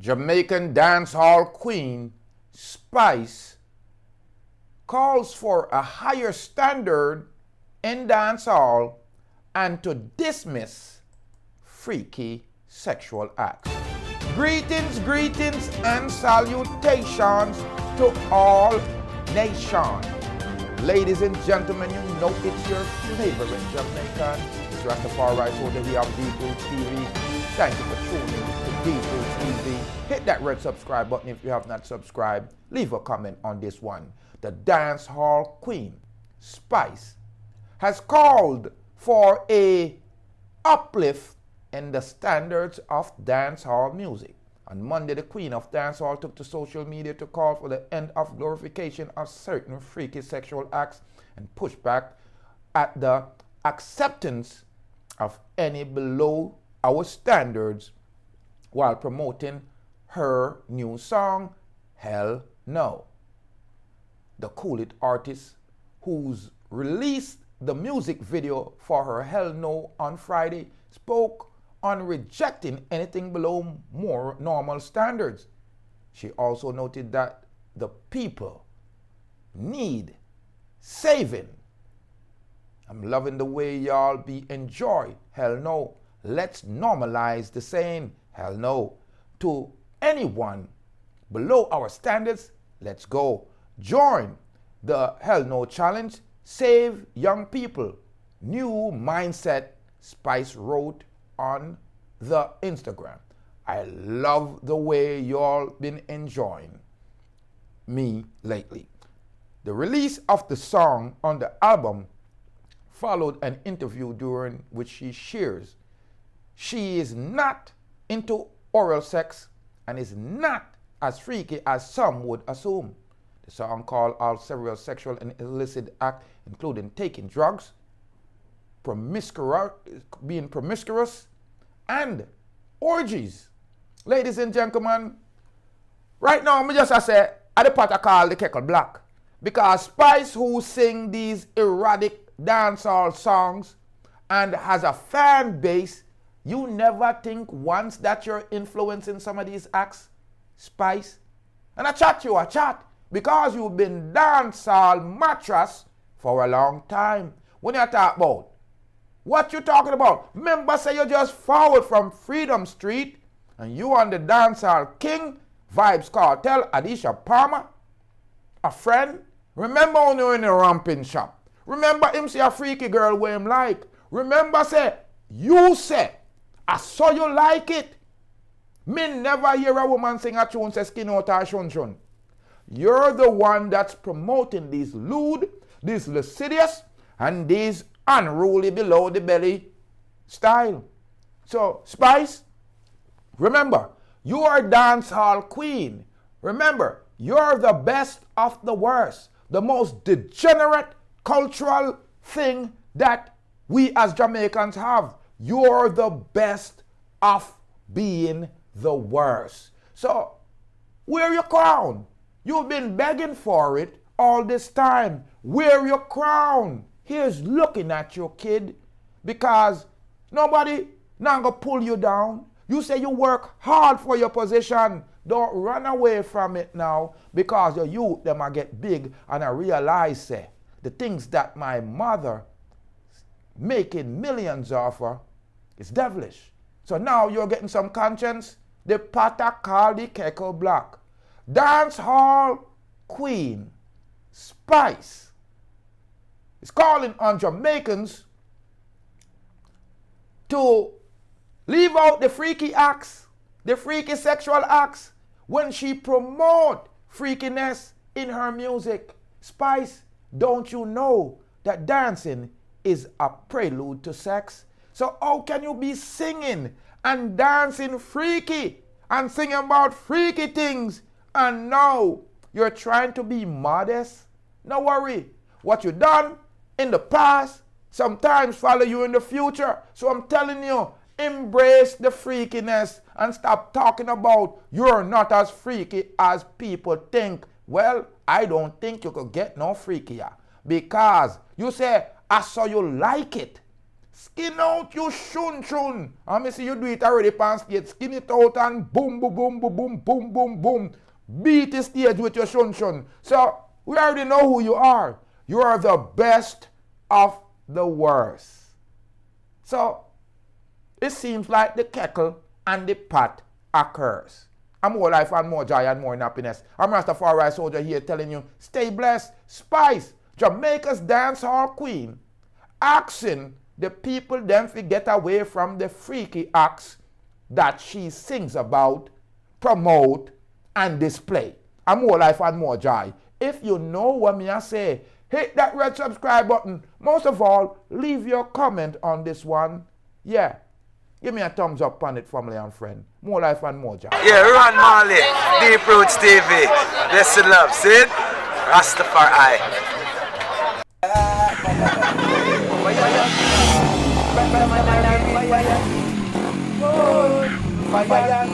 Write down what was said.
Jamaican dancehall queen Spice calls for a higher standard in dancehall and to dismiss freaky sexual acts. Greetings, greetings, and salutations to all nations. Ladies and gentlemen, you know it's your favorite Jamaican. It's Rastafari, so that we have D2 TV. Thank you for tuning to D2 TV. Hit that red subscribe button if you have not subscribed. Leave a comment on this one. The dancehall queen, Spice, has called for a uplift in the standards of dancehall music. On Monday, the queen of dancehall took to social media to call for the end of glorification of certain freaky sexual acts and push back at the acceptance of any below our standards while promoting her new song, Hell No. The Cool It artist, who's released the music video for her Hell No on Friday, spoke on rejecting anything below more normal standards. She also noted that the people need saving. I'm loving the way y'all be enjoy. Hell no. Let's normalize the saying hell no to anyone below our standards. Let's go. Join the Hell No Challenge. Save young people. New mindset, Spice wrote on the Instagram. I love the way y'all been enjoying me lately. The release of the song on the album followed an interview during which she shares she is not into oral sex and is not as freaky as some would assume. The song called out several sexual and illicit acts, including taking drugs, being promiscuous, and orgies. Ladies and gentlemen, right now, me just say, I the part I call the kettle black. Because Spice, who sing these erotic dancehall songs and has a fan base, you never think once that you're influencing some of these acts, Spice. And I chat, because you've been dancehall mattress for a long time. When you talk about what you talking about? Remember, say you just forward from Freedom Street and you on the dancehall king, Vibes Cartel, Adisha Palmer, a friend. Remember when you in the ramping shop. Remember him say a freaky girl where him like. Remember say, you say, I saw you like it. Me never hear a woman sing a tune say skin out her shun shun. You're the one that's promoting these lewd, these lascivious, and these unruly below the belly style. So, Spice, remember, you are dancehall queen. Remember, you're the best of the worst. The most degenerate cultural thing that we as Jamaicans have. You're the best of being the worst. So, wear your crown. You've been begging for it all this time. Wear your crown. Here's looking at you, kid, because nobody not gonna pull you down. You say you work hard for your position. Don't run away from it now, because your youth, them a get big, and I realize, say, the things that my mother making millions of her is devilish. So now you're getting some conscience. The pata call the kettle black. Dancehall queen Spice is calling on Jamaicans to leave out the freaky acts, the freaky sexual acts, when she promote freakiness in her music. Spice, don't you know that dancing is a prelude to sex? So how can you be singing and dancing freaky and singing about freaky things, and now you're trying to be modest? No worry. What you done in the past sometimes follow you in the future. So I'm telling you, embrace the freakiness and stop talking about you're not as freaky as people think. Well, I don't think you could get no freakier, because you say, I saw you like it. Skin out your shun. I me see you do it already pan stage. Skin it out and boom, boom, boom, boom, boom, boom, boom, boom. Beat the stage with your shun. So we already know who you are. You are the best of the worst. So it seems like the kettle and the pot are cursed. I'm more life and more joy and more happiness. I'm Rastafari soldier here telling you, stay blessed. Spice, Jamaica's dancehall queen, asking the people them to get away from the freaky acts that she sings about, promote, and display. I'm more life and more joy. If you know what me I say, hit that red subscribe button. Most of all, leave your comment on this one. Yeah. Give me a thumbs up on it, family and friend. More life and more joy. Yeah, Ron Marley, Deep Roots TV. Blessed love, see? Rastafari. Fire,